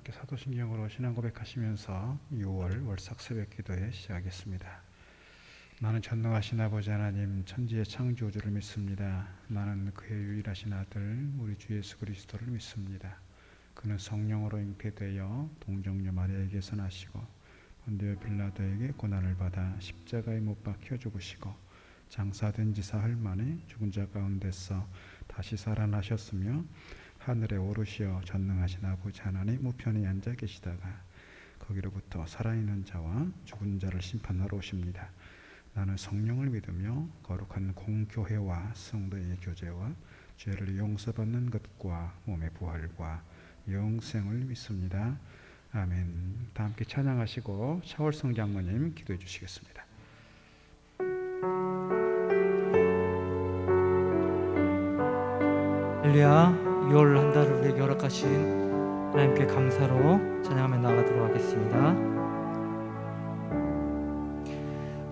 함께 사도신경으로 신앙 고백하시면서 6월 월삭 새벽 기도에 시작하겠습니다. 나는 전능하신 아버지 하나님 천지의 창조주를 믿습니다. 나는 그의 유일하신 아들 우리 주 예수 그리스도를 믿습니다. 그는 성령으로 잉태되어 동정녀 마리아에게서 나시고 본디오 빌라도에게 고난을 받아 십자가에 못 박혀 죽으시고 장사된 지 사흘 만에 죽은 자 가운데서 다시 살아나셨으며 하늘에 오르시어 전능하신 아버지 하나님 우편에 앉아 계시다가 거기로부터 살아있는 자와 죽은 자를 심판하러 오십니다. 나는 성령을 믿으며 거룩한 공교회와 성도의 교제와 죄를 용서받는 것과 몸의 부활과 영생을 믿습니다. 아멘. 다 함께 찬양하시고 차월성 장로님 기도해 주시겠습니다. 할렐루야. 6월 한 달을 우리에게 허락하신 하나님께 감사로 찬양하며 나가도록 하겠습니다.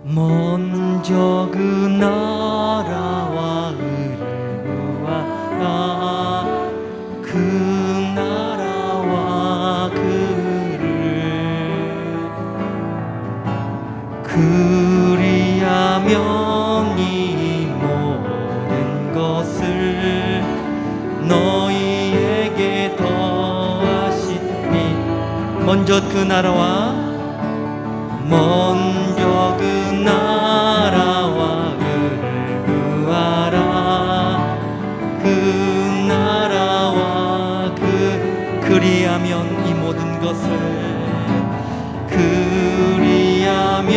먼저 그 나라와 의를 구하라. 그 나라와 그를 그리하면 이 모든 것을 너희에게 더하시니. 먼저 그 나라와 그를 구하라. 그 나라와 그리하면 이 모든 것을 그리하면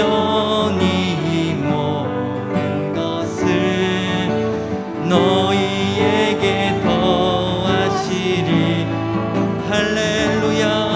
이 모든 것을 너희에게 더하시리. 할렐루야.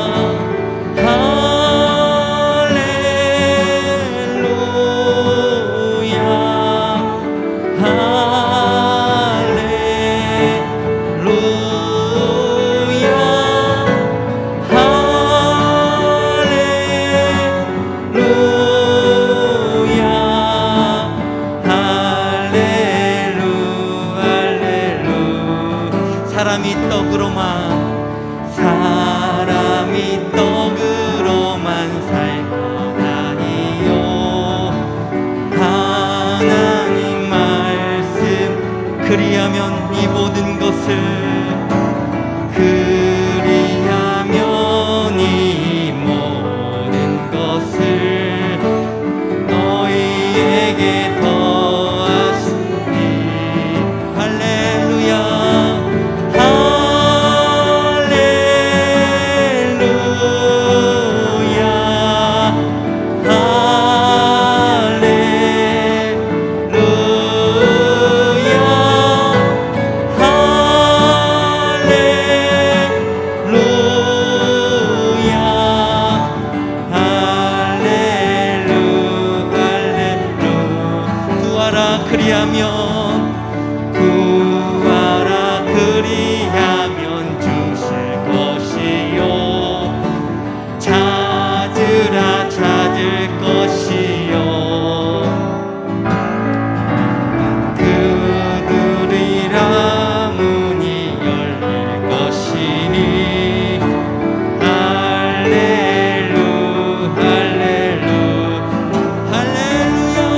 사람이 떡으로만 살 거다니요. 하나님 말씀 그리하면 이 모든 것을 그리하면 이 모든 것을 너희에게 더하시니. 할렐루야. 구하라 그리하면 주실 것이요. 찾으라 찾을 것이요. 그들이라 문이 열릴 것이니. 할렐루 할렐루 할렐루야.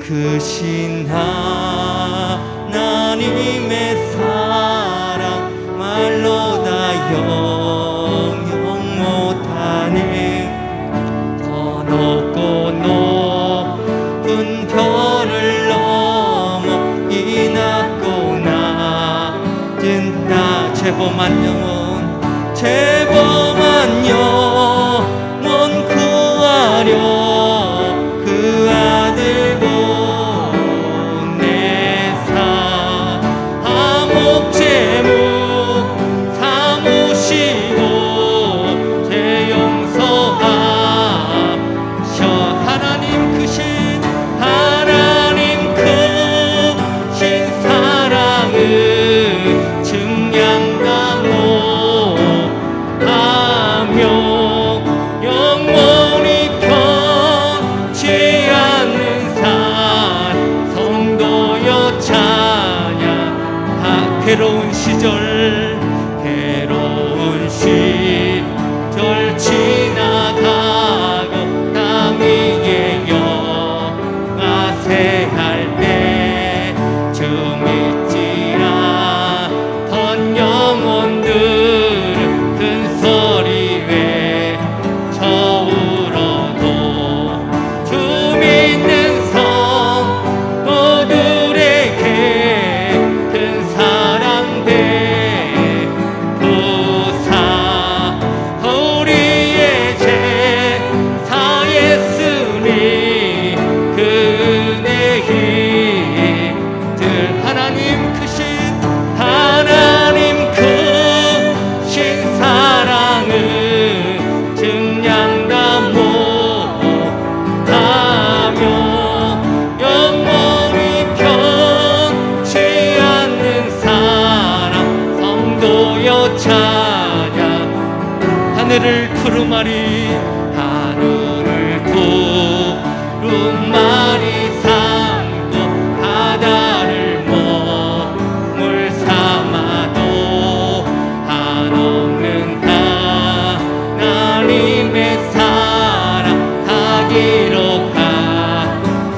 크신 하나님의 사랑 말로 다 영영 못하네. 죄범한 영혼 죄범한 영혼 구하려 그 아들 보내사 화목제물 삼으시고 죄 용서하셔 하나님 크신 사랑을 증량하며 영원히 변치 않는 산 성도여 찬양. 괴로운 시절 지나가고 땀 위에 영화새 할 때 주 믿지라 던 영혼들은 큰 소리 외쳐울어도 주 믿는 성도들에게 큰 사랑 베푸사 우리의 제사했으니 그 은혜 힘들 하나님 크신 사랑을 증량다 못하며 영원히 변치 않는 사랑 성도여 찬양. 하늘을 두루마리 하늘을 두루마리 삼고 바다를 몸을 삼아도 한없는 하나님의 사랑 다 기록할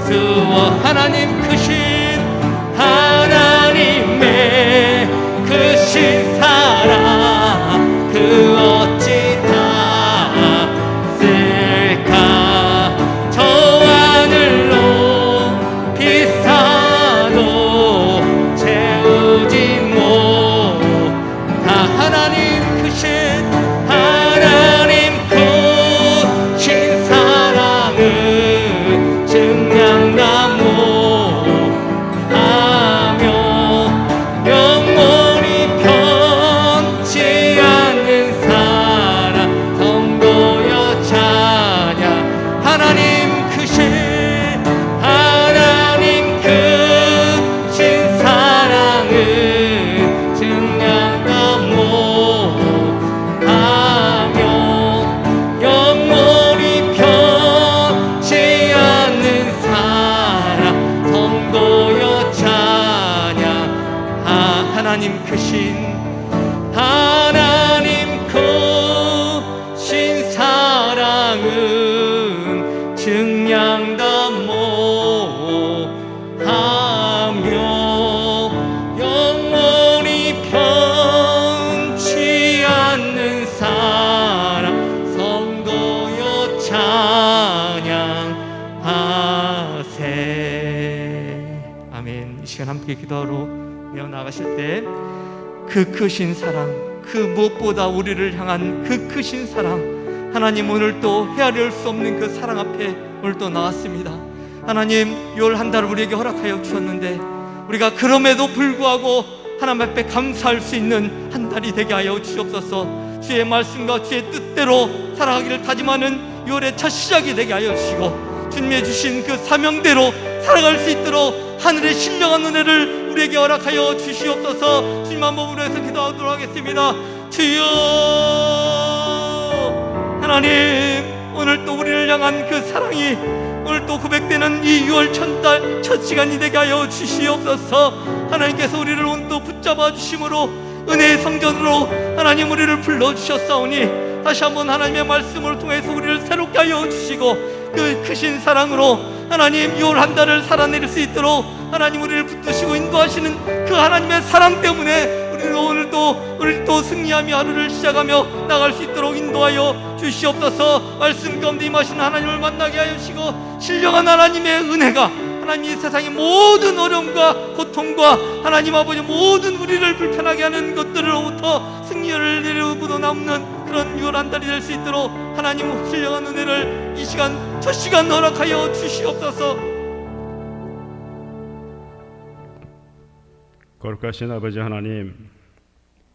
수 하나님 크신 하나님의 크신 사랑 그 어찌 닿을까 저 하늘로 비싸도 채우지 못하 하나님 크신 사랑을 증량다 못하며 영원히 변치 않는 사랑 성도여 찬양. 하나님 크신 사랑을 증량다 못하며 영원히 변치 않는 사랑 성도여 찬양. 하나님 크신 사랑은 증량다 못하며 영원히 변치 않는 사랑 성도여 찬양하세. 아멘. 이 시간 함께 기도하러 나가실 때 그 크신 사랑, 그 무엇보다 우리를 향한 그 크신 사랑, 하나님 오늘 또 헤아릴 수 없는 그 사랑 앞에 오늘 또 나왔습니다. 하나님 6월 한 달을 우리에게 허락하여 주셨는데 우리가 그럼에도 불구하고 하나님 앞에 감사할 수 있는 한 달이 되게 하여 주시옵소서. 주의 말씀과 주의 뜻대로 살아가기를 다짐하는 6월의 첫 시작이 되게 하여 주시고 주님의 주신 그 사명대로 살아갈 수 있도록 하늘의 신령한 은혜를 우리에게 허락하여 주시옵소서. 주님 한 번 부르짖어 기도하도록 하겠습니다. 주여 하나님, 오늘 또 우리를 향한 그 사랑이 오늘 또 고백되는 이 6월 첫달 첫 시간이 되게 하여 주시옵소서. 하나님께서 우리를 온도 붙잡아 주심으로 은혜의 성전으로 하나님 우리를 불러주셨사오니 다시 한번 하나님의 말씀을 통해서 우리를 새롭게 하여 주시고 그 크신 사랑으로 하나님 6월 한 달을 살아낼 수 있도록 하나님 우리를 붙드시고 인도하시는 그 하나님의 사랑 때문에 우리는 오늘 또 승리하며 하루를 시작하며 나갈 수 있도록 인도하여 주시옵소서. 말씀 가운데 임하시는 하나님을 만나게 하여 주시고 신령한 하나님의 은혜가 하나님 이 세상의 모든 어려움과 고통과 하나님 아버지 모든 우리를 불편하게 하는 것들로부터 승리를 내려보도 남는 그런 유월한 달이 될 수 있도록 하나님 신령한 은혜를 이 시간 첫 시간 허락하여 주시옵소서. 거룩하신 아버지 하나님,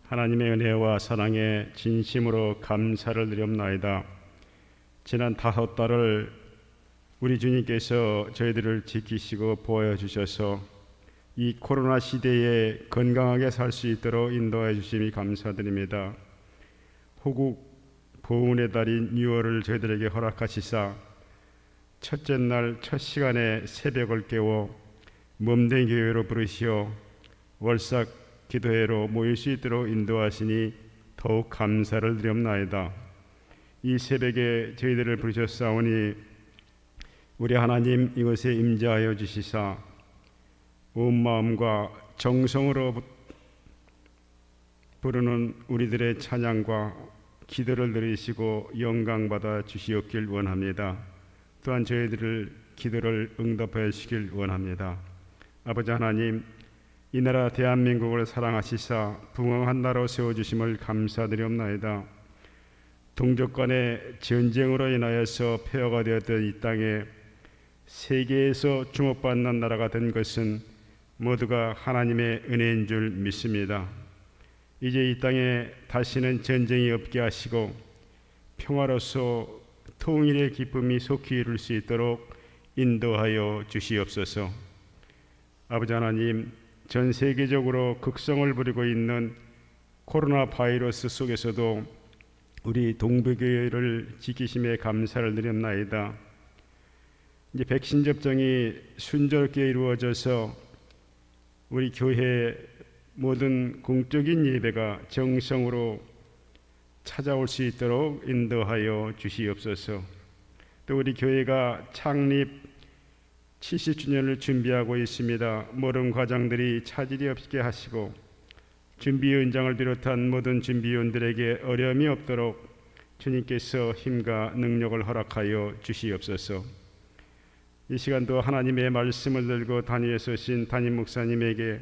하나님의 은혜와 사랑에 진심으로 감사를 드리옵나이다. 지난 5달을 우리 주님께서 저희들을 지키시고 보호해 주셔서 이 코로나 시대에 건강하게 살 수 있도록 인도해 주심이 감사드립니다. 호국 보훈의 달인 6월을 저희들에게 허락하시사 첫째 날 첫 시간에 새벽을 깨워 몸된 교회로 부르시어 월삭 기도회로 모일 수 있도록 인도하시니 더욱 감사를 드리옵나이다. 이 새벽에 저희들을 부르셨사오니 우리 하나님 이것에 임재하여 주시사 온 마음과 정성으로 부르는 우리들의 찬양과 기도를 들으시고 영광받아 주시옵길 원합니다. 또한 저희들을 기도를 응답하여 주시길 원합니다. 아버지 하나님, 이 나라 대한민국을 사랑하시사 부흥한 나라로 세워주심을 감사드리옵나이다. 동족 간의 전쟁으로 인하여서 폐허가 되었던 이 땅에 세계에서 주목받는 나라가 된 것은 모두가 하나님의 은혜인 줄 믿습니다. 이제 이 땅에 다시는 전쟁이 없게 하시고 평화로서 통일의 기쁨이 속히 이룰 수 있도록 인도하여 주시옵소서. 아버지 하나님, 전 세계적으로 극성을 부리고 있는 코로나 바이러스 속에서도 우리 동북교회를 지키심에 감사를 드립나이다. 이제 백신 접종이 순조롭게 이루어져서 우리 교회 모든 공적인 예배가 정성으로 찾아올 수 있도록 인도하여 주시옵소서. 또 우리 교회가 창립 70주년을 준비하고 있습니다. 모든 과정들이 차질이 없게 하시고 준비위원장을 비롯한 모든 준비위원들에게 어려움이 없도록 주님께서 힘과 능력을 허락하여 주시옵소서. 이 시간도 하나님의 말씀을 들고 단위에 서신 담임 목사님에게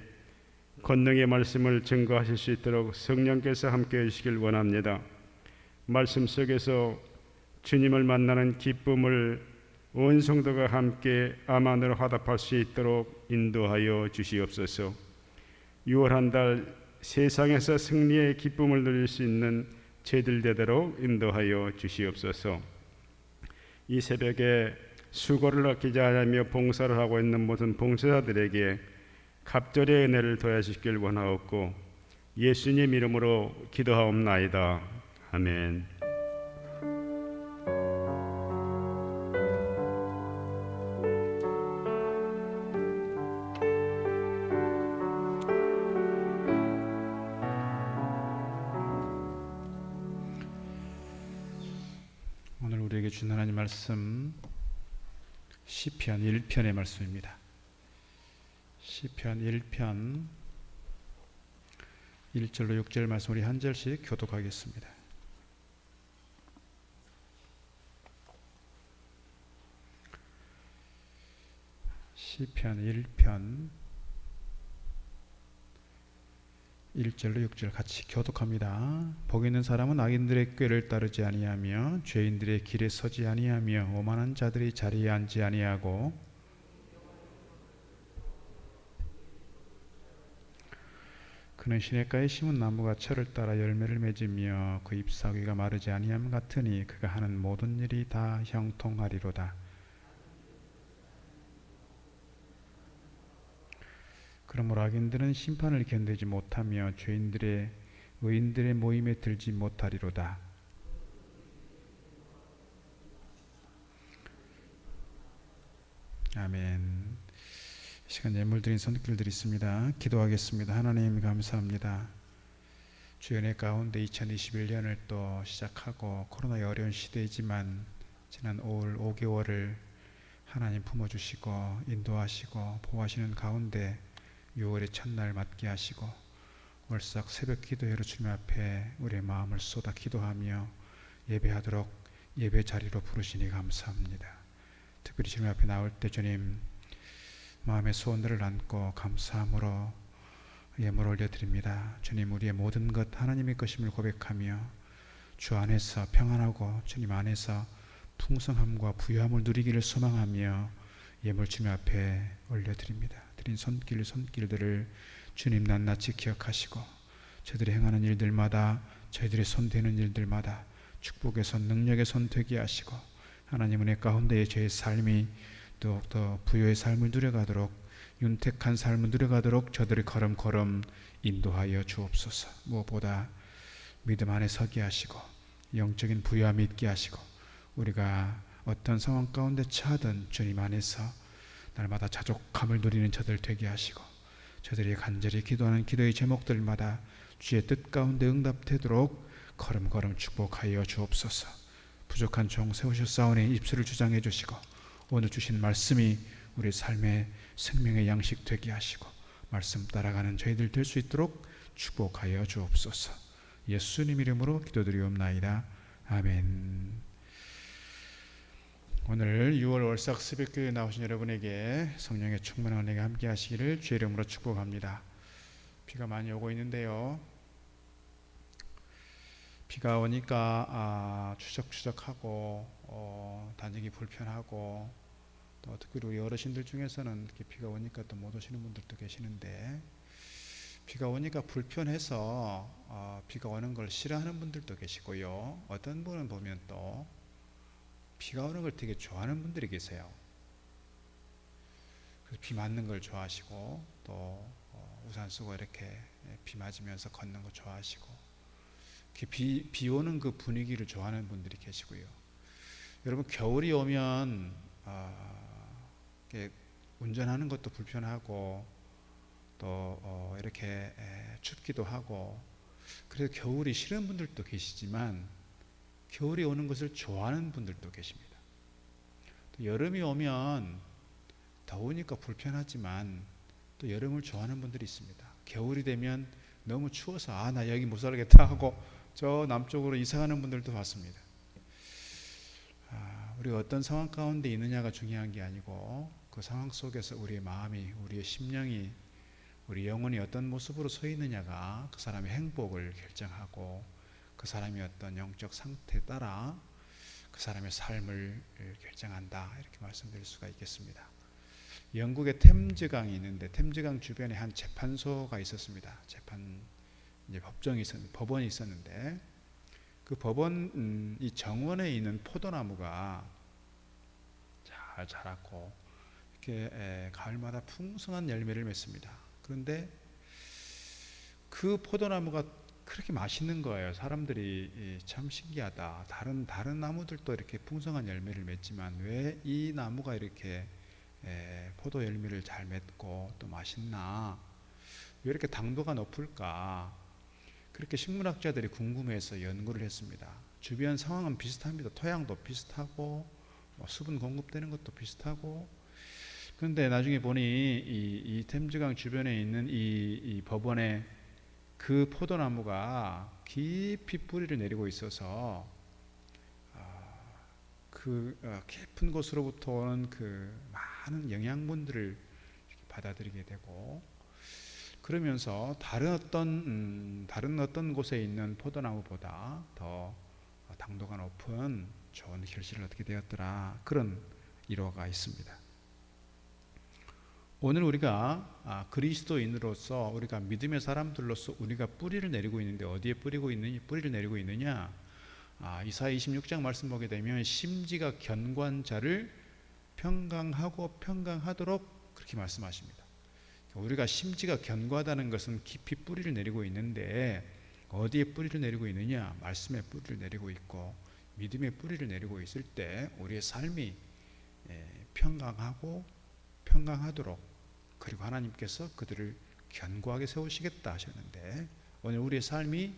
권능의 말씀을 증거하실 수 있도록 성령께서 함께해 주시길 원합니다. 말씀 속에서 주님을 만나는 기쁨을 온 성도가 함께 암만으로 화답할 수 있도록 인도하여 주시옵소서. 6월 한 달 세상에서 승리의 기쁨을 누릴 수 있는 저희들 되도록 인도하여 주시옵소서. 이 새벽에 수고를 아끼지 않으며 봉사를 하고 있는 모든 봉사자들에게 갑절의 은혜를 더하시길 원하옵고 예수님 이름으로 기도하옵나이다. 아멘. 오늘 우리에게 준 하나님 말씀 시편 1편의 말씀입니다. 시편 1편 1절로 6절 말씀 우리 한 절씩 교독하겠습니다. 시편 1편 1절로 6절 같이 교독합니다. 복 있는 사람은 악인들의 꾀를 따르지 아니하며 죄인들의 길에 서지 아니하며 오만한 자들이 자리에 앉지 아니하고 그는 시냇가에 심은 나무가 철을 따라 열매를 맺으며 그 잎사귀가 마르지 아니함 같으니 그가 하는 모든 일이 다 형통하리로다. 그러므로 악인들은 심판을 견디지 못하며 의인들의 모임에 들지 못하리로다. 아멘. 이 시간 예물 드린 손길들 있습니다. 기도하겠습니다. 하나님 감사합니다. 주의 은혜 가운데 2021년을 또 시작하고 코로나의 어려운 시대이지만 지난 5개월을 하나님 품어주시고 인도하시고 보호하시는 가운데 6월의 첫날 맞게 하시고 월삭 새벽 기도회로 주님 앞에 우리의 마음을 쏟아 기도하며 예배하도록 예배 자리로 부르시니 감사합니다. 특별히 주님 앞에 나올 때 주님 마음의 소원들을 안고 감사함으로 예물 올려드립니다. 주님, 우리의 모든 것 하나님의 것임을 고백하며 주 안에서 평안하고 주님 안에서 풍성함과 부유함을 누리기를 소망하며 예물 주님 앞에 올려드립니다. 드린 손길들을 주님 낱낱이 기억하시고 저희들이 행하는 일들마다, 저희들이 손대는 일들마다 축복의 손, 능력의 손 되게 하시고 하나님 은혜 가운데에 저의 삶이 더욱더 부유의 삶을 누려가도록, 윤택한 삶을 누려가도록 저들의 걸음걸음 인도하여 주옵소서. 무엇보다 믿음 안에 서게 하시고 영적인 부유함이 있게 하시고 우리가 어떤 상황 가운데 처하든 주님 안에서 날마다 자족함을 누리는 저들 되게 하시고 저들이 간절히 기도하는 기도의 제목들마다 주의 뜻 가운데 응답되도록 걸음걸음 축복하여 주옵소서. 부족한 종 세우셨사오니 입술을 주장해 주시고 오늘 주신 말씀이 우리 삶의 생명의 양식 되게 하시고 말씀 따라가는 저희들 될 수 있도록 축복하여 주옵소서. 예수님 이름으로 기도드리옵나이다. 아멘. 오늘 6월 월삭 새벽교회에 나오신 여러분에게 성령의 충만한 은혜가 함께 하시기를 주의 이름으로 축복합니다. 비가 많이 오고 있는데요, 비가 오니까 추적추적하고 다니기 불편하고 또 특히 우리 어르신들 중에서는 이렇게 비가 오니까 또 못 오시는 분들도 계시는데 비가 오니까 불편해서 비가 오는 걸 싫어하는 분들도 계시고요, 어떤 분은 보면 또 비가 오는 걸 되게 좋아하는 분들이 계세요. 그래서 비 맞는 걸 좋아하시고 또 우산 쓰고 이렇게 비 맞으면서 걷는 거 좋아하시고 비 오는 그 분위기를 좋아하는 분들이 계시고요. 여러분, 겨울이 오면 운전하는 것도 불편하고 또 이렇게 춥기도 하고 그래서 겨울이 싫은 분들도 계시지만 겨울이 오는 것을 좋아하는 분들도 계십니다. 또 여름이 오면 더우니까 불편하지만 또 여름을 좋아하는 분들이 있습니다. 겨울이 되면 너무 추워서 나 여기 못 살겠다 하고 저 남쪽으로 이사 가는 분들도 봤습니다. 우리가 어떤 상황 가운데 있느냐가 중요한 게 아니고 그 상황 속에서 우리의 마음이, 우리의 심령이, 우리 영혼이 어떤 모습으로 서 있느냐가 그 사람의 행복을 결정하고 그 사람의 어떤 영적 상태에 따라 그 사람의 삶을 결정한다, 이렇게 말씀드릴 수가 있겠습니다. 영국의 템즈강이 있는데 템즈강 주변에 한 재판소가 있었습니다. 법원이 있었는데 그 법원 이 정원에 있는 포도나무가 잘 자랐고 이렇게 가을마다 풍성한 열매를 맺습니다. 그런데 그 포도나무가 그렇게 맛있는 거예요. 사람들이 참 신기하다. 다른 나무들도 이렇게 풍성한 열매를 맺지만 왜 이 나무가 이렇게 포도 열매를 잘 맺고 또 맛있나? 왜 이렇게 당도가 높을까? 그렇게 식물학자들이 궁금해서 연구를 했습니다. 주변 상황은 비슷합니다. 토양도 비슷하고 수분 공급되는 것도 비슷하고. 그런데 나중에 보니 이 템즈강 주변에 있는 이 법원에 그 포도나무가 깊이 뿌리를 내리고 있어서 그 깊은 곳으로부터 오는 그 많은 영양분들을 받아들이게 되고, 그러면서 다른 어떤 곳에 있는 포도나무보다 더 당도가 높은 좋은 결실을 얻게 되었더라. 그런 일화가 있습니다. 오늘 우리가 그리스도인으로서, 우리가 믿음의 사람들로서 우리가 뿌리를 내리고 있는데 어디에 뿌리를 내리고 있느냐? 이사야 26장 말씀 보게 되면 심지가 견고한 자를 평강하고 평강하도록 그렇게 말씀하십니다. 우리가 심지가 견고하다는 것은 깊이 뿌리를 내리고 있는데 어디에 뿌리를 내리고 있느냐? 말씀에 뿌리를 내리고 있고 믿음의 뿌리를 내리고 있을 때 우리의 삶이 평강하고 평강하도록, 그리고 하나님께서 그들을 견고하게 세우시겠다 하셨는데 오늘 우리의 삶이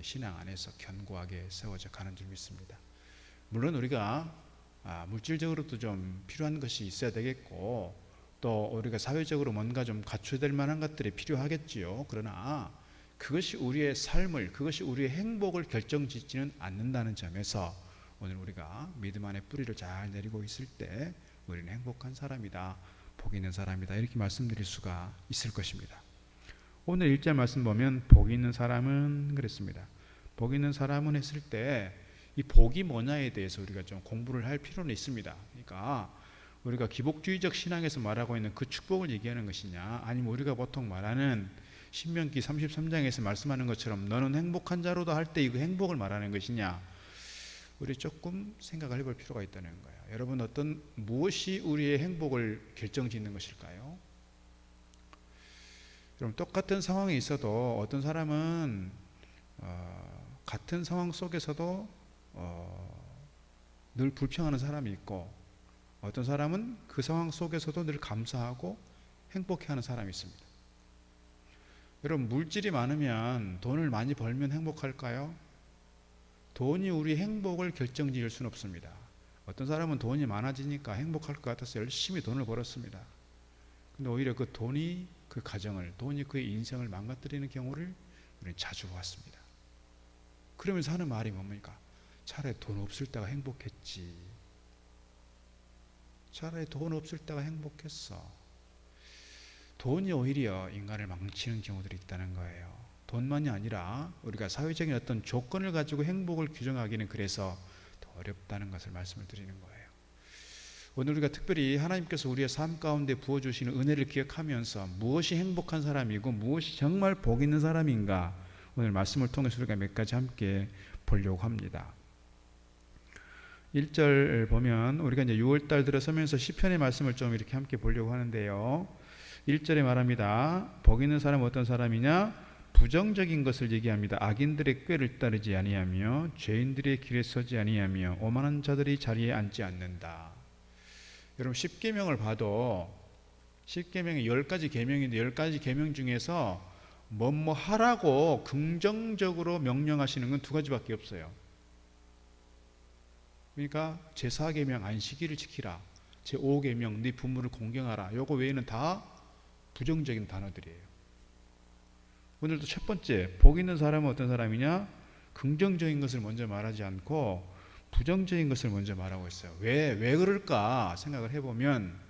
신앙 안에서 견고하게 세워져 가는 줄 믿습니다. 물론 우리가 물질적으로도 좀 필요한 것이 있어야 되겠고 또 우리가 사회적으로 뭔가 좀 갖춰야 될 만한 것들이 필요하겠지요. 그러나 그것이 우리의 삶을, 그것이 우리의 행복을 결정짓지는 않는다는 점에서 오늘 우리가 믿음 안에 뿌리를 잘 내리고 있을 때 우리는 행복한 사람이다. 복이 있는 사람이다, 이렇게 말씀드릴 수가 있을 것입니다. 오늘 1절 말씀 보면 복이 있는 사람은 그랬습니다. 복이 있는 사람은 했을 때 이 복이 뭐냐에 대해서 우리가 좀 공부를 할 필요는 있습니다. 그러니까 우리가 기복주의적 신앙에서 말하고 있는 그 축복을 얘기하는 것이냐, 아니면 우리가 보통 말하는 신명기 33장에서 말씀하는 것처럼 너는 행복한 자로다 할 때 이 행복을 말하는 것이냐, 우리 조금 생각을 해볼 필요가 있다는 거예요. 여러분, 무엇이 우리의 행복을 결정짓는 것일까요? 여러분, 똑같은 상황에 있어도 어떤 사람은 같은 상황 속에서도 늘 불평하는 사람이 있고, 어떤 사람은 그 상황 속에서도 늘 감사하고 행복해하는 사람이 있습니다. 여러분, 물질이 많으면, 돈을 많이 벌면 행복할까요? 돈이 우리 행복을 결정지을 수는 없습니다. 어떤 사람은 돈이 많아지니까 행복할 것 같아서 열심히 돈을 벌었습니다. 근데 오히려 그 돈이 그 가정을, 돈이 그의 인생을 망가뜨리는 경우를 우리는 자주 봤습니다. 그러면서 하는 말이 뭡니까? 차라리 돈 없을 때가 행복했지. 차라리 돈 없을 때가 행복했어. 돈이 오히려 인간을 망치는 경우들이 있다는 거예요. 돈만이 아니라 우리가 사회적인 어떤 조건을 가지고 행복을 규정하기는 그래서 더 어렵다는 것을 말씀을 드리는 거예요. 오늘 우리가 특별히 하나님께서 우리의 삶 가운데 부어주시는 은혜를 기억하면서 무엇이 행복한 사람이고 무엇이 정말 복 있는 사람인가, 오늘 말씀을 통해서 우리가 몇 가지 함께 보려고 합니다. 1절 보면 우리가 이제 6월달 들어서면서 시편의 말씀을 좀 이렇게 함께 보려고 하는데요. 1절에 말합니다. 복 있는 사람은 어떤 사람이냐? 부정적인 것을 얘기합니다. 악인들의 꾀를 따르지 아니하며 죄인들의 길에 서지 아니하며 오만한 자들이 자리에 앉지 않는다. 여러분, 10계명을 봐도 10계명이 10가지 계명인데 10가지 계명 중에서 뭐뭐 하라고 긍정적으로 명령하시는 건 2가지밖에 없어요. 그러니까 제4계명 안식일을 지키라, 제5계명 네 부모를 공경하라, 요거 외에는 다 부정적인 단어들이에요. 오늘도 첫 번째, 복 있는 사람은 어떤 사람이냐? 긍정적인 것을 먼저 말하지 않고 부정적인 것을 먼저 말하고 있어요. 왜 그럴까 생각을 해보면,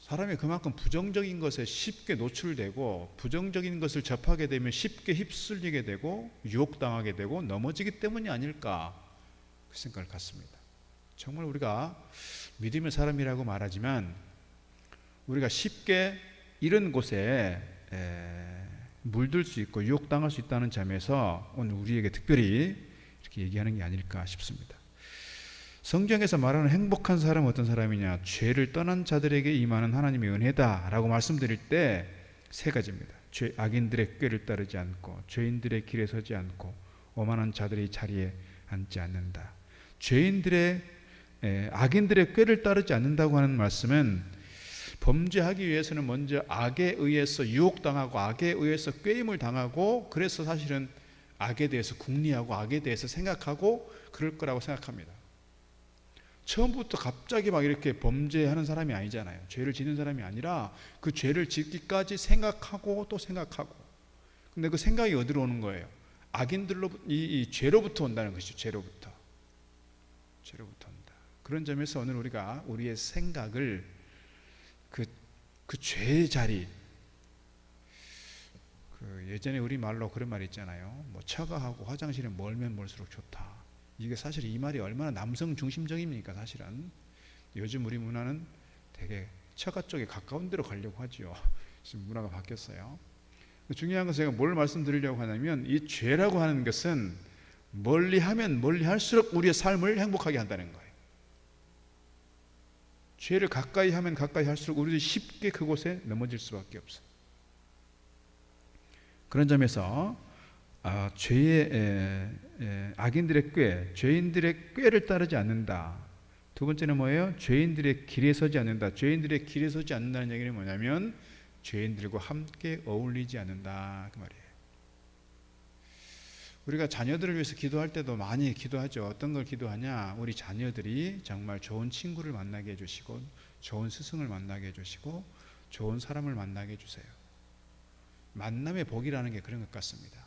사람이 그만큼 부정적인 것에 쉽게 노출되고 부정적인 것을 접하게 되면 쉽게 휩쓸리게 되고 유혹당하게 되고 넘어지기 때문이 아닐까, 그 생각을 갖습니다. 정말 우리가 믿음의 사람이라고 말하지만 우리가 쉽게 이런 곳에 물들 수 있고 유혹당할 수 있다는 점에서 오늘 우리에게 특별히 이렇게 얘기하는 게 아닐까 싶습니다. 성경에서 말하는 행복한 사람은 어떤 사람이냐? 죄를 떠난 자들에게 임하는 하나님의 은혜다 라고 말씀드릴 때 3가지입니다. 악인들의 꾀를 따르지 않고 죄인들의 길에 서지 않고 오만한 자들의 자리에 앉지 않는다. 악인들의 꾀를 따르지 않는다고 하는 말씀은 범죄하기 위해서는 먼저 악에 의해서 유혹당하고 악에 의해서 꾀임을 당하고, 그래서 사실은 악에 대해서 궁리하고 악에 대해서 생각하고 그럴 거라고 생각합니다. 처음부터 갑자기 막 이렇게 범죄하는 사람이 아니잖아요. 죄를 짓는 사람이 아니라 그 죄를 짓기까지 생각하고 또 생각하고. 근데 그 생각이 어디로 오는 거예요? 악인들로, 이 죄로부터 온다는 것이죠. 죄로부터 온다. 그런 점에서 오늘 우리가 우리의 생각을 그 죄의 자리, 예전에 우리 말로 그런 말이 있잖아요. 뭐 처가하고 화장실에 멀면 멀수록 좋다. 이게 사실 이 말이 얼마나 남성 중심적입니까? 사실은 요즘 우리 문화는 되게 처가 쪽에 가까운 데로 가려고 하죠. 지금 문화가 바뀌었어요. 중요한 것은 제가 뭘 말씀드리려고 하냐면, 이 죄라고 하는 것은 멀리하면 멀리할수록 우리의 삶을 행복하게 한다는 거예요. 죄를 가까이 하면 가까이 할수록 우리들이 쉽게 그곳에 넘어질 수밖에 없어요. 그런 점에서 악인들의 꾀, 죄인들의 꾀를 따르지 않는다. 2번째는 뭐예요? 죄인들의 길에 서지 않는다. 죄인들의 길에 서지 않는다는 얘기는 뭐냐면 죄인들과 함께 어울리지 않는다, 그 말이에요. 우리가 자녀들을 위해서 기도할 때도 많이 기도하죠. 어떤 걸 기도하냐? 우리 자녀들이 정말 좋은 친구를 만나게 해주시고 좋은 스승을 만나게 해주시고 좋은 사람을 만나게 해주세요. 만남의 복이라는 게 그런 것 같습니다.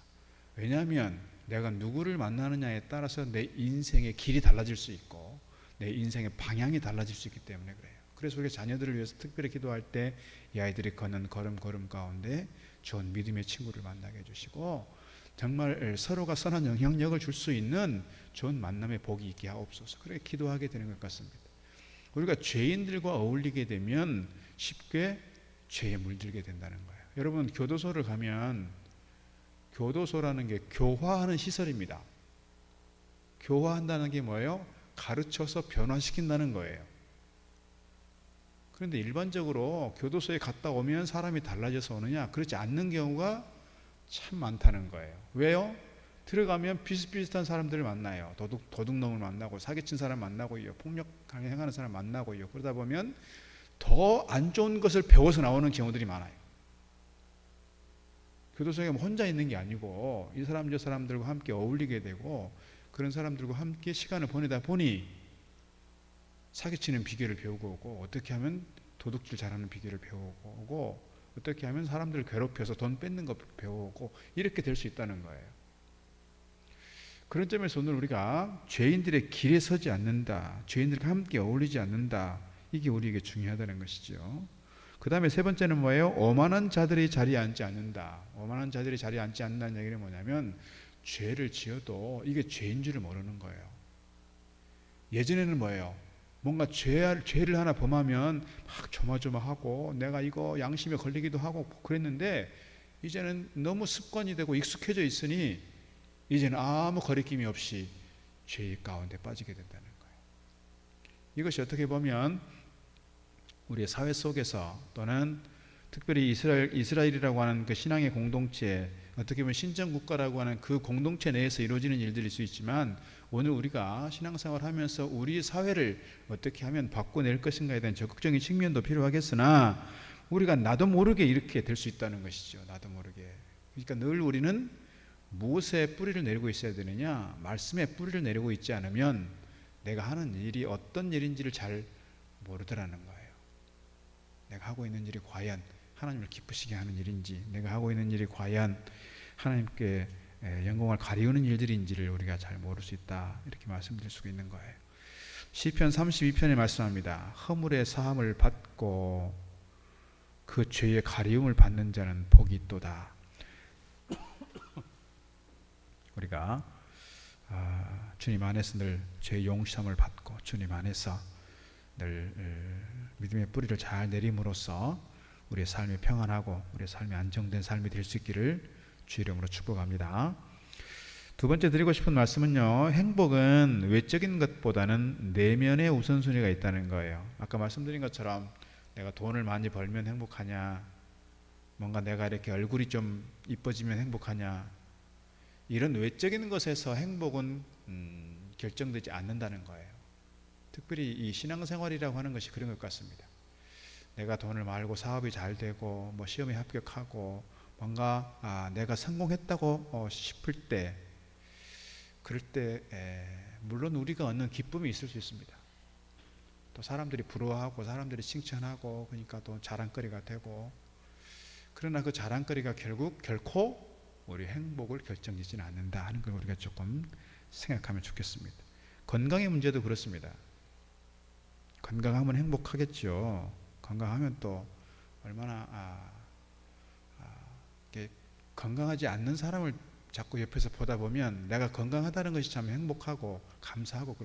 왜냐하면 내가 누구를 만나느냐에 따라서 내 인생의 길이 달라질 수 있고 내 인생의 방향이 달라질 수 있기 때문에 그래요. 그래서 우리가 자녀들을 위해서 특별히 기도할 때 이 아이들이 걷는 걸음 가운데 좋은 믿음의 친구를 만나게 해주시고 정말 서로가 선한 영향력을 줄 수 있는 좋은 만남의 복이 있게 하옵소서. 그렇게 기도하게 되는 것 같습니다. 우리가 죄인들과 어울리게 되면 쉽게 죄에 물들게 된다는 거예요. 여러분, 교도소를 가면 교도소라는 게 교화하는 시설입니다. 교화한다는 게 뭐예요? 가르쳐서 변화시킨다는 거예요. 그런데 일반적으로 교도소에 갔다 오면 사람이 달라져서 오느냐? 그렇지 않는 경우가 참 많다는 거예요. 왜요? 들어가면 비슷비슷한 사람들을 만나요. 도둑놈을 만나고 사기친 사람 만나고요. 폭력하게 행하는 사람 만나고요. 그러다 보면 더 안 좋은 것을 배워서 나오는 경우들이 많아요. 교도소에 혼자 있는 게 아니고 이 사람 저 사람들과 함께 어울리게 되고 그런 사람들과 함께 시간을 보내다 보니 사기치는 비결을 배우고 오고 어떻게 하면 도둑질 잘하는 비결을 배우고 오고 어떻게 하면 사람들을 괴롭혀서 돈 뺏는 거 배우고 이렇게 될 수 있다는 거예요. 그런 점에서 오늘 우리가 죄인들의 길에 서지 않는다, 죄인들과 함께 어울리지 않는다, 이게 우리에게 중요하다는 것이죠. 그 다음에 세 번째는 뭐예요? 오만한 자들이 자리에 앉지 않는다. 오만한 자들이 자리에 앉지 않는다는 얘기는 뭐냐면 죄를 지어도 이게 죄인 줄을 모르는 거예요. 예전에는 뭐예요? 뭔가 죄를 하나 범하면 막 조마조마하고 내가 이거 양심에 걸리기도 하고 그랬는데 이제는 너무 습관이 되고 익숙해져 있으니 이제는 아무 거리낌이 없이 죄의 가운데 빠지게 된다는 거예요. 이것이 어떻게 보면 우리의 사회 속에서 또는 특별히 이스라엘이라고 하는 그 신앙의 공동체, 어떻게 보면 신정국가라고 하는 그 공동체 내에서 이루어지는 일들일 수 있지만 오늘 우리가 신앙생활을 하면서 우리 사회를 어떻게 하면 바꿔낼 것인가에 대한 적극적인 측면도 필요하겠으나 우리가 나도 모르게 이렇게 될 수 있다는 것이죠. 나도 모르게. 그러니까 늘 우리는 무엇에 뿌리를 내리고 있어야 되느냐? 말씀에 뿌리를 내리고 있지 않으면 내가 하는 일이 어떤 일인지를 잘 모르더라는 거예요. 내가 하고 있는 일이 과연 하나님을 기쁘시게 하는 일인지, 내가 하고 있는 일이 과연 하나님께 영광을 가리우는 일들인지를 우리가 잘 모를 수 있다, 이렇게 말씀드릴 수가 있는 거예요. 시편 32편에 말씀합니다. 허물의 사함을 받고 그 죄의 가리움을 받는 자는 복이 있도다. 우리가 주님 안에서 늘 죄의 용서함을 받고 주님 안에서 늘 믿음의 뿌리를 잘 내림으로써 우리의 삶이 평안하고 우리의 삶이 안정된 삶이 될 수 있기를 주의 이름으로 축복합니다. 두 번째 드리고 싶은 말씀은요, 행복은 외적인 것보다는 내면의 우선순위가 있다는 거예요. 아까 말씀드린 것처럼 내가 돈을 많이 벌면 행복하냐, 뭔가 내가 이렇게 얼굴이 좀 이뻐지면 행복하냐, 이런 외적인 것에서 행복은 결정되지 않는다는 거예요. 특별히 이 신앙생활이라고 하는 것이 그런 것 같습니다. 내가 돈을 벌고 사업이 잘 되고 뭐 시험에 합격하고 뭔가 내가 성공했다고 싶을 때, 그럴 때 물론 우리가 얻는 기쁨이 있을 수 있습니다. 또 사람들이 부러워하고 사람들이 칭찬하고 그러니까 또 자랑거리가 되고, 그러나 그 자랑거리가 결코 우리 행복을 결정짓지는 않는다 하는 걸 우리가 조금 생각하면 좋겠습니다. 건강의 문제도 그렇습니다. 건강하면 행복하겠죠. 건강하면 또 얼마나 건강하지 않는 사람을 자꾸 옆에서 보다 보면 내가 건강하다는 것이 참 행복하고 감사하고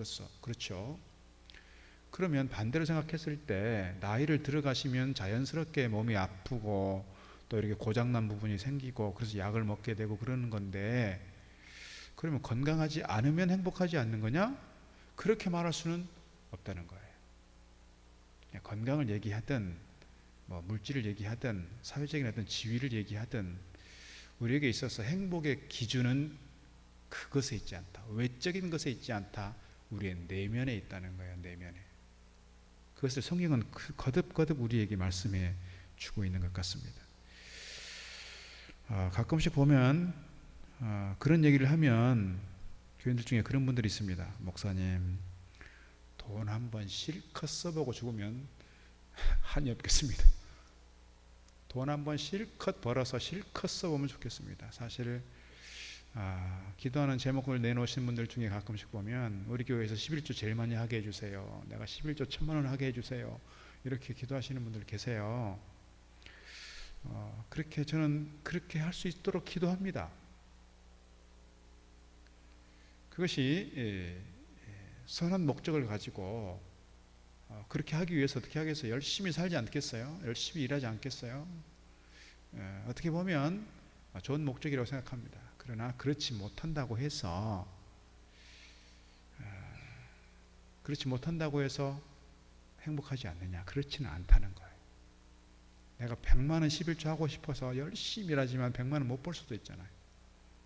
그렇죠. 그러면 반대로 생각했을 때 나이를 들어가시면 자연스럽게 몸이 아프고 또 이렇게 고장난 부분이 생기고 그래서 약을 먹게 되고 그러는 건데, 그러면 건강하지 않으면 행복하지 않는 거냐? 그렇게 말할 수는 없다는 거예요. 건강을 얘기하든 뭐 물질을 얘기하든 사회적인 어떤 지위를 얘기하든 우리에게 있어서 행복의 기준은 그것에 있지 않다, 외적인 것에 있지 않다, 우리의 내면에 있다는 거예요. 내면에. 그것을 성경은 거듭거듭 우리에게 말씀해 주고 있는 것 같습니다. 가끔씩 보면 그런 얘기를 하면 교인들 중에 그런 분들이 있습니다. 목사님, 돈 한번 실컷 써보고 죽으면 한이 없겠습니다. 돈 한번 실컷 벌어서 실컷 써보면 좋겠습니다. 사실 기도하는 제목을 내놓으신 분들 중에 가끔씩 보면 우리 교회에서 11조 제일 많이 하게 해주세요, 내가 11조 1,000만 원 하게 해주세요, 이렇게 기도하시는 분들 계세요. 그렇게 저는 그렇게 할 수 있도록 기도합니다. 그것이 선한 목적을 가지고 그렇게 하기 위해서 어떻게 하겠어요? 열심히 살지 않겠어요? 열심히 일하지 않겠어요? 어떻게 보면 좋은 목적이라고 생각합니다. 그러나 그렇지 못한다고 해서 행복하지 않느냐? 그렇지는 않다는 거예요. 내가 100만 원 11조 하고 싶어서 열심히 일하지만 100만 원 못 벌 수도 있잖아요.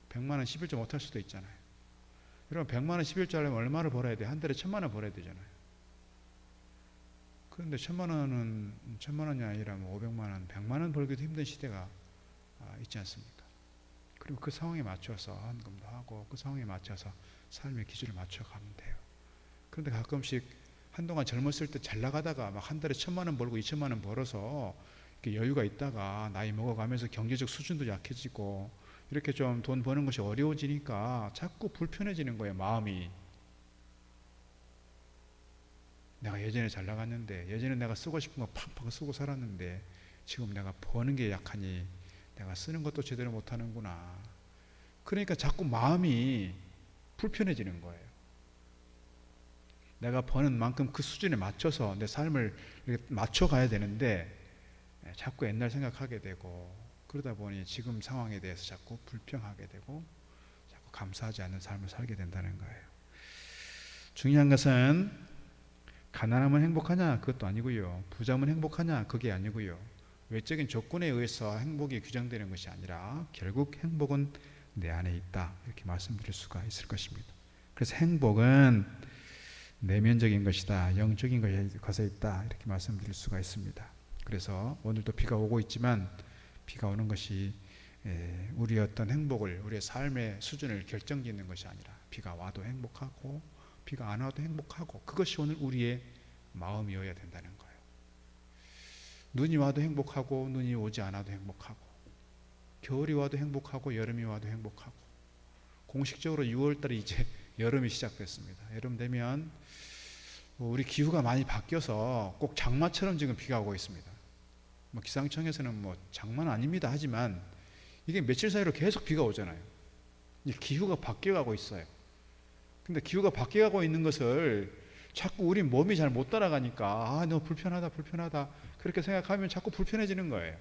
100만 원 11조 못 할 수도 있잖아요. 여러분 100만 원 11조 하려면 얼마를 벌어야 돼요? 한 달에 1000만 원 벌어야 되잖아요. 그런데 1000만 원이 아니라 500만 원, 100만 원 벌기도 힘든 시대가 있지 않습니까? 그리고 그 상황에 맞춰서 헌금도 하고 그 상황에 맞춰서 삶의 기준을 맞춰가면 돼요. 그런데 가끔씩 한동안 젊었을 때 잘 나가다가 막 한 달에 1000만 원 벌고 2000만 원 벌어서 이렇게 여유가 있다가 나이 먹어가면서 경제적 수준도 약해지고 이렇게 좀 돈 버는 것이 어려워지니까 자꾸 불편해지는 거예요. 마음이. 내가 예전에 잘 나갔는데, 예전에 내가 쓰고 싶은 거 팍팍 쓰고 살았는데 지금 내가 버는 게 약하니 내가 쓰는 것도 제대로 못하는구나. 그러니까 자꾸 마음이 불편해지는 거예요. 내가 버는 만큼 그 수준에 맞춰서 내 삶을 이렇게 맞춰가야 되는데 자꾸 옛날 생각하게 되고, 그러다 보니 지금 상황에 대해서 자꾸 불평하게 되고 자꾸 감사하지 않는 삶을 살게 된다는 거예요. 중요한 것은 가난하면 행복하냐? 그것도 아니고요. 부자면 행복하냐? 그게 아니고요. 외적인 조건에 의해서 행복이 규정되는 것이 아니라 결국 행복은 내 안에 있다, 이렇게 말씀드릴 수가 있을 것입니다. 그래서 행복은 내면적인 것이다, 영적인 것에 있다, 이렇게 말씀드릴 수가 있습니다. 그래서 오늘도 비가 오고 있지만 비가 오는 것이 우리의 어떤 행복을, 우리의 삶의 수준을 결정짓는 것이 아니라 비가 와도 행복하고 비가 안 와도 행복하고, 그것이 오늘 우리의 마음이어야 된다는 거예요. 눈이 와도 행복하고 눈이 오지 않아도 행복하고, 겨울이 와도 행복하고 여름이 와도 행복하고, 공식적으로 6월달에 이제 여름이 시작됐습니다. 여름 되면 우리 기후가 많이 바뀌어서 꼭 장마처럼 지금 비가 오고 있습니다. 기상청에서는 장마는 아닙니다 하지만 이게 며칠 사이로 계속 비가 오잖아요. 기후가 바뀌어가고 있어요. 근데 기후가 바뀌어가고 있는 것을 자꾸 우리 몸이 잘 못 따라가니까 너무 불편하다 그렇게 생각하면 자꾸 불편해지는 거예요.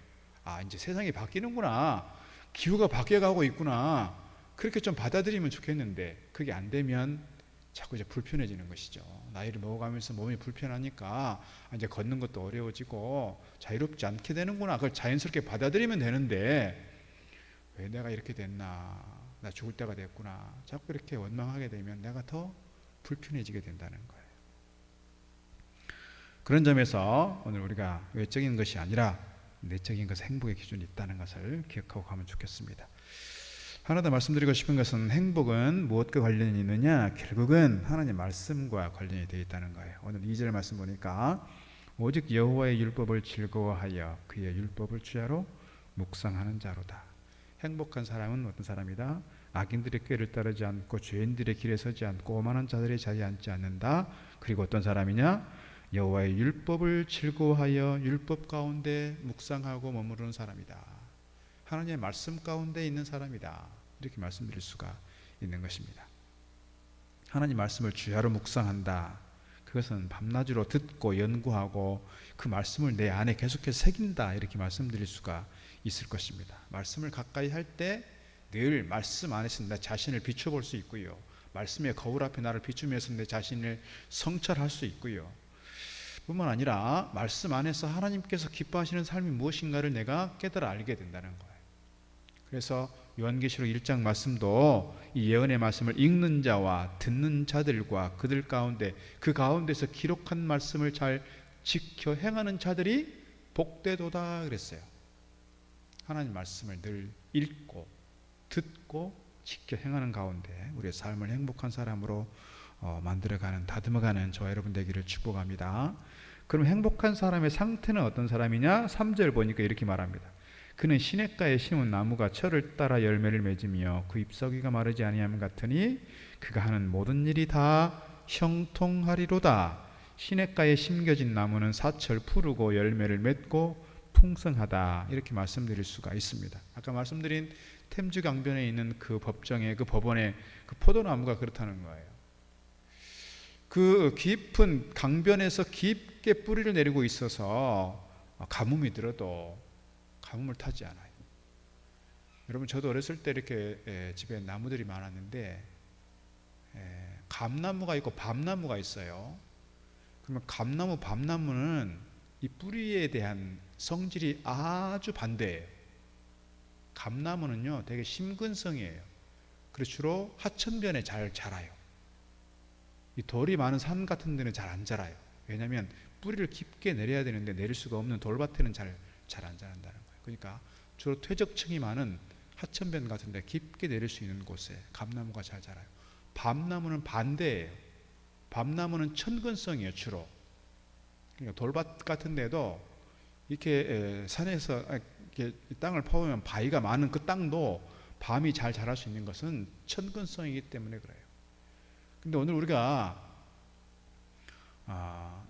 이제 세상이 바뀌는구나, 기후가 바뀌어가고 있구나, 그렇게 좀 받아들이면 좋겠는데 그게 안 되면 자꾸 이제 불편해지는 것이죠. 나이를 먹어가면서 몸이 불편하니까 이제 걷는 것도 어려워지고 자유롭지 않게 되는구나, 그걸 자연스럽게 받아들이면 되는데 왜 내가 이렇게 됐나, 나 죽을 때가 됐구나, 자꾸 이렇게 원망하게 되면 내가 더 불편해지게 된다는 거예요. 그런 점에서 오늘 우리가 외적인 것이 아니라 내적인 것에 행복의 기준이 있다는 것을 기억하고 가면 좋겠습니다. 하나 더 말씀드리고 싶은 것은 행복은 무엇과 관련이 있느냐? 결국은 하나님 말씀과 관련이 되어 있다는 거예요. 오늘 2절 말씀 보니까 오직 여호와의 율법을 즐거워하여 그의 율법을 주야로 묵상하는 자로다. 행복한 사람은 어떤 사람이다? 악인들의 꾀를 따르지 않고 죄인들의 길에 서지 않고 오만한 자들의 자리에 앉지 않는다. 그리고 어떤 사람이냐? 여호와의 율법을 즐거워하여 율법 가운데 묵상하고 머무르는 사람이다. 하나님의 말씀 가운데 있는 사람이다, 이렇게 말씀드릴 수가 있는 것입니다. 하나님 말씀을 주야로 묵상한다, 그것은 밤낮으로 듣고 연구하고 그 말씀을 내 안에 계속해서 새긴다, 이렇게 말씀드릴 수가 있을 것입니다. 말씀을 가까이 할 때 늘 말씀 안에서 내 자신을 비춰볼 수 있고요, 말씀의 거울 앞에 나를 비추면서 내 자신을 성찰할 수 있고요, 뿐만 아니라 말씀 안에서 하나님께서 기뻐하시는 삶이 무엇인가를 내가 깨달아 알게 된다는 거예요. 그래서 요한계시록 1장 말씀도 이 예언의 말씀을 읽는 자와 듣는 자들과 그들 가운데 그 가운데서 기록한 말씀을 잘 지켜 행하는 자들이 복되도다 그랬어요. 하나님 말씀을 늘 읽고 듣고 지켜 행하는 가운데 우리의 삶을 행복한 사람으로 만들어가는, 다듬어가는 저와 여러분 되기를 축복합니다. 그럼 행복한 사람의 상태는 어떤 사람이냐? 3절 보니까 이렇게 말합니다. 그는 시냇가에 심은 나무가 철을 따라 열매를 맺으며 그 잎사귀가 마르지 아니함 같으니 그가 하는 모든 일이 다 형통하리로다. 시냇가에 심겨진 나무는 사철 푸르고 열매를 맺고 풍성하다, 이렇게 말씀드릴 수가 있습니다. 아까 말씀드린 템즈 강변에 있는 그 법원의 그 포도나무가 그렇다는 거예요. 그 깊은 강변에서 깊게 뿌리를 내리고 있어서 가뭄이 들어도 가뭄을 타지 않아요. 여러분, 저도 어렸을 때 이렇게 집에 나무들이 많았는데 감나무가 있고 밤나무가 있어요. 그러면 감나무, 밤나무는 이 뿌리에 대한 성질이 아주 반대예요. 감나무는요 되게 심근성이에요. 그래서 주로 하천변에 잘 자라요. 이 돌이 많은 산 같은 데는 잘 안 자라요. 왜냐하면 뿌리를 깊게 내려야 되는데 내릴 수가 없는 돌밭에는 잘 안 자란다는 거예요. 그러니까 주로 퇴적층이 많은 하천변 같은 데 깊게 내릴 수 있는 곳에 감나무가 잘 자라요. 밤나무는 반대예요. 밤나무는 천근성이에요. 주로. 그러니까 돌밭 같은 데도 이렇게 산에서 이렇게 땅을 파보면 바위가 많은 그 땅도 밤이 잘 자랄 수 있는 것은 천근성이기 때문에 그래요. 근데 오늘 우리가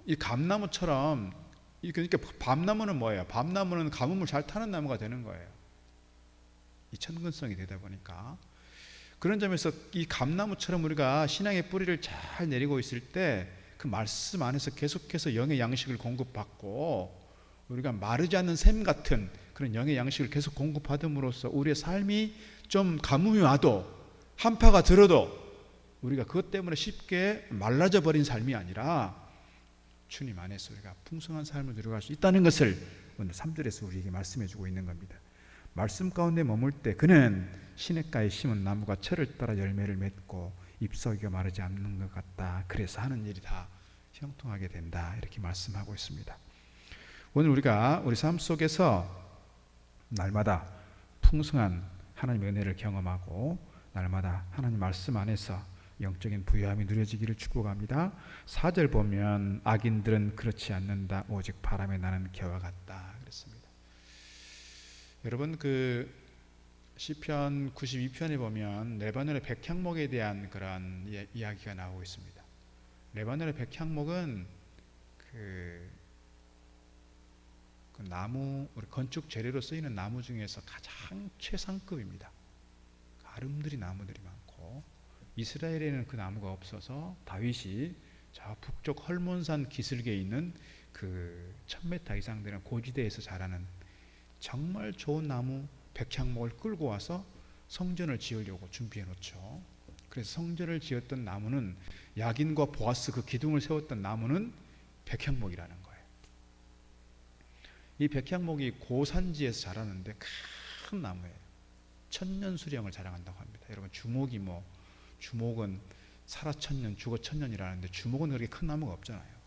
이 감나무처럼, 그러니까 밤나무는 뭐예요? 밤나무는 가뭄을 잘 타는 나무가 되는 거예요. 이 천근성이 되다 보니까. 그런 점에서 이 감나무처럼 우리가 신앙의 뿌리를 잘 내리고 있을 때 그 말씀 안에서 계속해서 영의 양식을 공급받고 우리가 마르지 않는 샘 같은 그런 영의 양식을 계속 공급받음으로써 우리의 삶이 좀 가뭄이 와도 한파가 들어도 우리가 그것 때문에 쉽게 말라져 버린 삶이 아니라 주님 안에서 우리가 풍성한 삶을 누려갈 수 있다는 것을 오늘 3절에서 우리에게 말씀해 주고 있는 겁니다. 말씀 가운데 머물 때 그는 시냇가에 심은 나무가 철을 따라 열매를 맺고 잎사귀가 마르지 않는 것 같다. 그래서 하는 일이 다 형통하게 된다. 이렇게 말씀하고 있습니다. 오늘 우리가 우리 삶 속에서 날마다 풍성한 하나님의 은혜를 경험하고 날마다 하나님 말씀 안에서 영적인 부유함이 누려지기를 축복합니다. 4절 보면 악인들은 그렇지 않는다. 오직 바람에 나는 겨와 같다. 그랬습니다. 여러분, 그 시편 92편에 보면 레바논의 백향목에 대한 그런 이야기가 나오고 있습니다. 레바논의 백향목은 그 나무, 우리 건축 재료로 쓰이는 나무 중에서 가장 최상급입니다. 아름드리 나무들이 많고 이스라엘에는 그 나무가 없어서 다윗이 저 북쪽 헐몬산 기슭에 있는 그 1000m 이상 되는 고지대에서 자라는 정말 좋은 나무 백향목을 끌고 와서 성전을 지으려고 준비해 놓죠. 그래서 성전을 지었던 나무는 야긴과 보아스 그 기둥을 세웠던 나무는 백향목이라는 거예요. 이 백향목이 고산지에서 자라는데 큰 나무예요. 천년수령을 자랑한다고 합니다. 여러분, 주목은 살아 천년, 죽어 천년이라는데 주목은 그렇게 큰 나무가 없잖아요.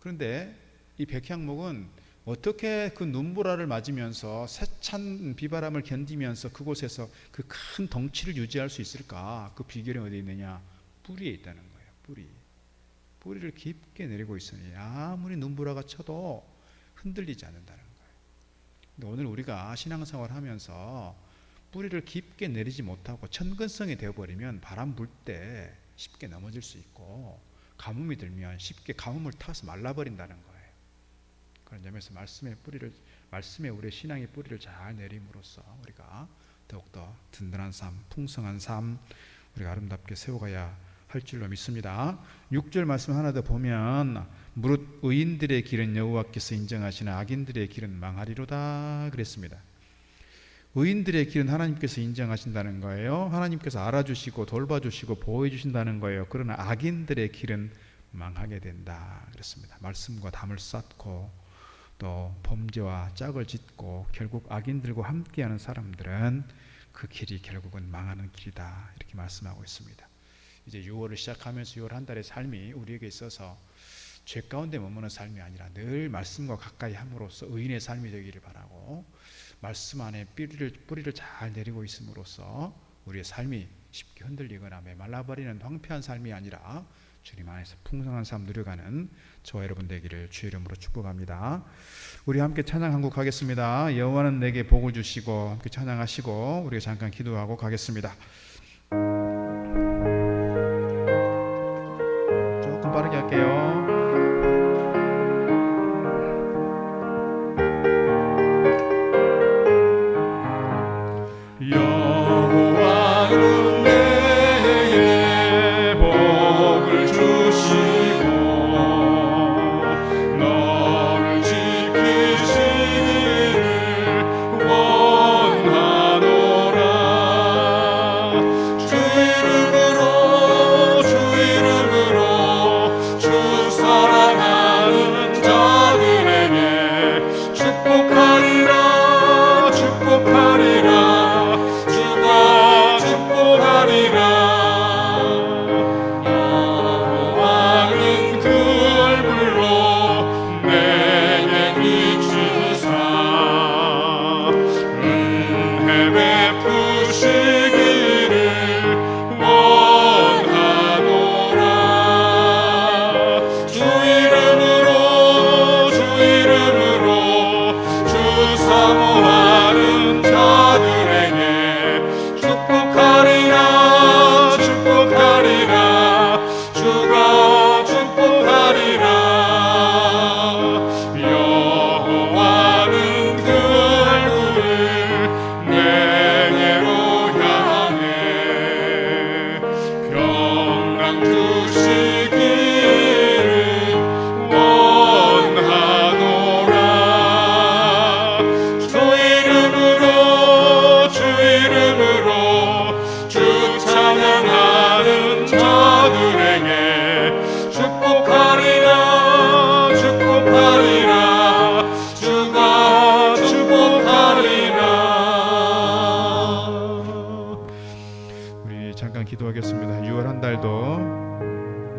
그런데 이 백향목은 어떻게 그 눈보라를 맞으면서 세찬 비바람을 견디면서 그곳에서 그 큰 덩치를 유지할 수 있을까? 그 비결이 어디에 있느냐? 뿌리에 있다는 거예요. 뿌리를 깊게 내리고 있으니 아무리 눈보라가 쳐도 흔들리지 않는다는 거예요. 근데 오늘 우리가 신앙생활 하면서 뿌리를 깊게 내리지 못하고 천근성이 되어버리면 바람 불 때 쉽게 넘어질 수 있고 가뭄이 들면 쉽게 가뭄을 타서 말라버린다는 거예요. 그런 점에서 말씀에 우리의 신앙의 뿌리를 잘 내림으로써 우리가 더욱더 든든한 삶, 풍성한 삶 우리가 아름답게 세워가야 할 줄로 믿습니다. 6절 말씀 하나 더 보면 무릇 의인들의 길은 여호와께서 인정하시나 악인들의 길은 망하리로다 그랬습니다. 의인들의 길은 하나님께서 인정하신다는 거예요. 하나님께서 알아주시고 돌봐주시고 보호해주신다는 거예요. 그러나 악인들의 길은 망하게 된다 그랬습니다. 말씀과 담을 쌓고 또 범죄와 짝을 짓고 결국 악인들과 함께하는 사람들은 그 길이 결국은 망하는 길이다 이렇게 말씀하고 있습니다. 이제 6월을 시작하면서 6월 한 달의 삶이 우리에게 있어서 죄 가운데 머무는 삶이 아니라 늘 말씀과 가까이 함으로써 의인의 삶이 되기를 바라고 말씀 안에 뿌리를 잘 내리고 있음으로써 우리의 삶이 쉽게 흔들리거나 메말라버리는 황폐한 삶이 아니라 주님 안에서 풍성한 삶 누려가는 저와 여러분 되기를 주의 이름으로 축복합니다. 우리 함께 찬양 한 곡 하겠습니다. 여호와는 내게 복을 주시고 함께 찬양하시고 우리가 잠깐 기도하고 가겠습니다. 조금 빠르게 할게요. 여호와는 내게 복을 주시고 너를 지키시기를 원하노라. 주 이름으로 주 사랑하는 자들에게 축복하리라. 주가 축복하리라. 여호와는 그 얼굴로 내게 비추사 은혜 베푸시기를 원하노라. 주 이름으로 주 사모하는 자들에게 축복하리라. 주가 축복하리라. 여호와는 그 얼굴을 내게로 향해 평강 주시기를 원하노라. 주 이름으로 주 찬양하는 자들에게 축복하리라. 주가 축복하리라. 우리 잠깐 기도하겠습니다. 6월 한 달도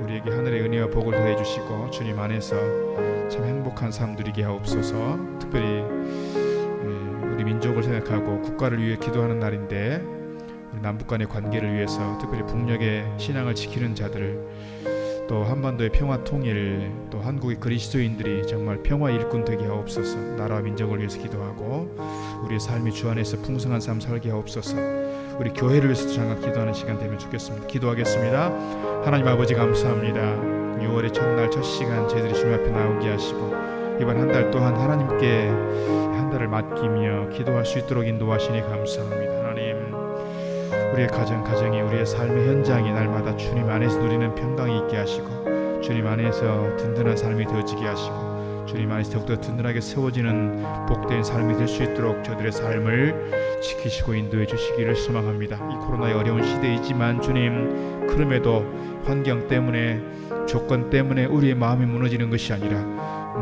우리에게 하늘의 은혜와 복을 더해 주시고 주님 안에서 참 행복한 삶 누리게 하옵소서. 특별히 우리 민족을 생각하고 국가를 위해 기도하는 날인데 우리 남북 간의 관계를 위해서 특별히 북녘의 신앙을 지키는 자들, 또 한반도의 평화 통일, 또 한국의 그리스도인들이 정말 평화 일꾼 되게 하옵소서. 나라와 민족을 위해서 기도하고 우리의 삶이 주 안에서 풍성한 삶 살게 하옵소서. 우리 교회를 위해서도 잠깐 기도하는 시간 되면 좋겠습니다. 기도하겠습니다. 하나님 아버지 감사합니다. 6월의 첫날 첫 시간 저희들이 주님 앞에 나오게 하시고 이번 한 달 또한 하나님께 한 달을 맡기며 기도할 수 있도록 인도하시니 감사합니다. 하나님, 우리의 가정이 우리의 삶의 현장이 날마다 주님 안에서 누리는 평강이 있게 하시고 주님 안에서 든든한 삶이 되어지게 하시고 주님 안에서 더욱더 든든하게 세워지는 복된 삶이 될 수 있도록 저들의 삶을 지키시고 인도해 주시기를 소망합니다. 이 코로나의 어려운 시대이지만 주님, 그럼에도 환경 때문에 조건 때문에 우리의 마음이 무너지는 것이 아니라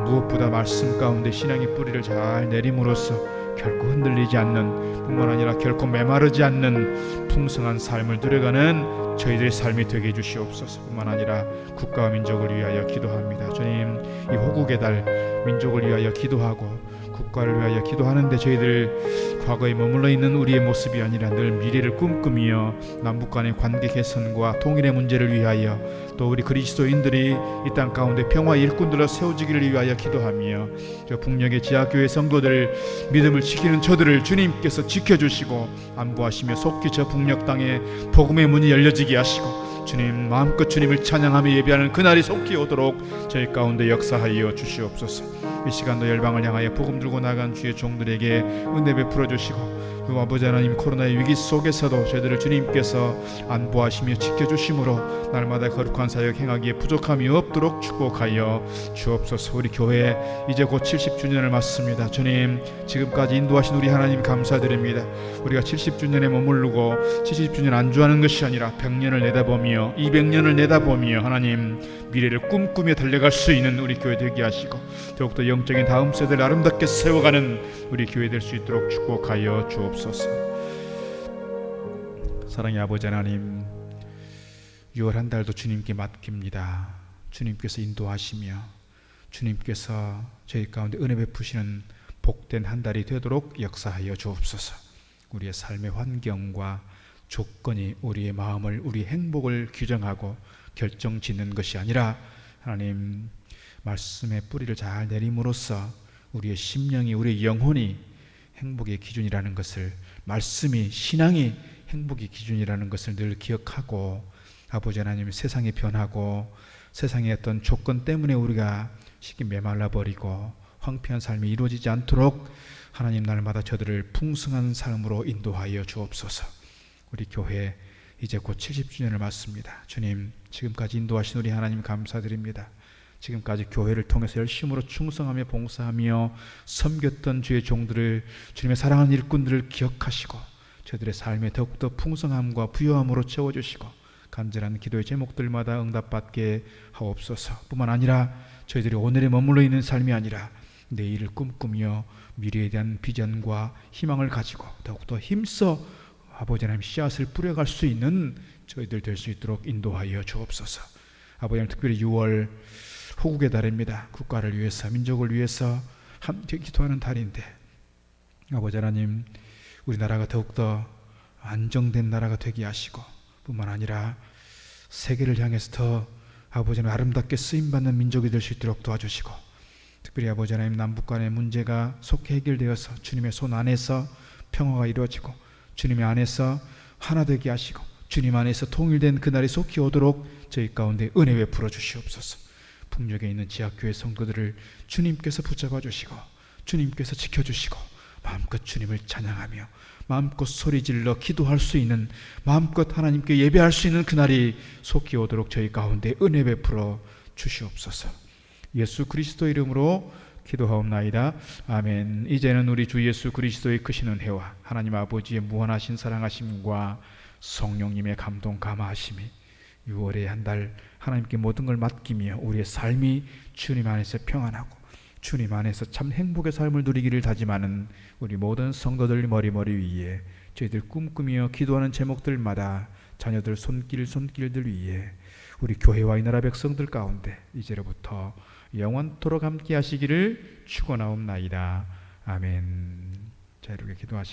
무엇보다 말씀 가운데 신앙의 뿌리를 잘 내림으로써 결코 흔들리지 않는 뿐만 아니라 결코 메마르지 않는 풍성한 삶을 누려가는 저희들의 삶이 되게 해주시옵소서. 뿐만 아니라 국가와 민족을 위하여 기도합니다. 주님, 이 호국의 달 민족을 위하여 기도하고 국가를 위하여 기도하는데 저희들 과거에 머물러 있는 우리의 모습이 아니라 늘 미래를 꿈꾸며 남북 간의 관계 개선과 통일의 문제를 위하여 또 우리 그리스도인들이 이 땅 가운데 평화 일꾼들로 세워지기를 위하여 기도하며 저 북녘의 지하교회 성도들 믿음을 지키는 저들을 주님께서 지켜주시고 안보하시며 속히 저 북녘 땅에 복음의 문이 열려지게 하시고 주님 마음껏 주님을 찬양하며 예배하는 그날이 속히 오도록 저희 가운데 역사하여 주시옵소서. 이 시간도 열방을 향하여 복음 들고 나간 주의 종들에게 은혜 베풀어 주시고 그 아버지 하나님, 코로나의 위기 속에서도 저희들을 주님께서 안보하시며 지켜주심으로 날마다 거룩한 사역 행하기에 부족함이 없도록 축복하여 주옵소서. 우리 교회 이제 곧 70주년을 맞습니다. 주님, 지금까지 인도하신 우리 하나님 감사드립니다. 우리가 70주년에 머무르고 70주년 안주하는 것이 아니라 100년을 내다보며 200년을 내다보며 하나님 미래를 꿈꾸며 달려갈 수 있는 우리 교회 되게 하시고 더욱더 영적인 다음 세대를 아름답게 세워가는 우리 교회 될 수 있도록 축복하여 주옵소서. 사랑의 아버지 하나님, 6월 한 달도 주님께 맡깁니다. 주님께서 인도하시며 주님께서 저희 가운데 은혜 베푸시는 복된 한 달이 되도록 역사하여 주옵소서. 우리의 삶의 환경과 조건이 우리의 마음을, 우리의 행복을 규정하고 결정짓는 것이 아니라 하나님 말씀의 뿌리를 잘 내림으로써 우리의 심령이, 우리의 영혼이 행복의 기준이라는 것을, 말씀이, 신앙이 행복의 기준이라는 것을 늘 기억하고 아버지 하나님, 세상이 변하고 세상의 어떤 조건 때문에 우리가 쉽게 메말라 버리고 황폐한 삶이 이루어지지 않도록 하나님 날마다 저들을 풍성한 삶으로 인도하여 주옵소서. 우리 교회 이제 곧 70주년을 맞습니다. 주님, 지금까지 인도하신 우리 하나님 감사드립니다. 지금까지 교회를 통해서 열심으로 충성하며 봉사하며 섬겼던 주의 종들을, 주님의 사랑하는 일꾼들을 기억하시고 저들의 삶에 더욱더 풍성함과 부요함으로 채워주시고 간절한 기도의 제목들마다 응답받게 하옵소서. 뿐만 아니라 저희들이 오늘에 머물러 있는 삶이 아니라 내일을 꿈꾸며 미래에 대한 비전과 희망을 가지고 더욱더 힘써 아버지 하나님 씨앗을 뿌려갈 수 있는 저희들 될 수 있도록 인도하여 주옵소서. 아버지 하나님, 특별히 6월 호국의 달입니다. 국가를 위해서, 민족을 위해서 함께 기도하는 달인데 아버지 하나님, 우리나라가 더욱더 안정된 나라가 되게 하시고 뿐만 아니라 세계를 향해서 더 아버지 하나님 아름답게 쓰임받는 민족이 될 수 있도록 도와주시고, 특별히 아버지 하나님 남북 간의 문제가 속히 해결되어서 주님의 손 안에서 평화가 이루어지고 주님의 안에서 하나 되게 하시고 주님 안에서 통일된 그날이 속히 오도록 저희 가운데 은혜 베풀어 주시옵소서. 풍족에 있는 지하교회 성도들을 주님께서 붙잡아 주시고 주님께서 지켜주시고 마음껏 주님을 찬양하며 마음껏 소리질러 기도할 수 있는, 마음껏 하나님께 예배할 수 있는 그날이 속히 오도록 저희 가운데 은혜 베풀어 주시옵소서. 예수 그리스도 이름으로 기도하옵나이다. 아멘. 이제는 우리 주 예수 그리스도의 크신 은혜와 하나님 아버지의 무한하신 사랑하심과 성령님의 감동 감화하심이 6월의 한 달 하나님께 모든 걸 맡기며 우리의 삶이 주님 안에서 평안하고 주님 안에서 참 행복의 삶을 누리기를 다짐하는 우리 모든 성도들 머리머리 위에 저희들 꿈꾸며 기도하는 제목들마다 자녀들 손길들 위에 우리 교회와 이 나라 백성들 가운데 이제로부터 영원토록 함께 하시기를 축원하옵나이다. 아멘. 자, 이렇게 기도하시고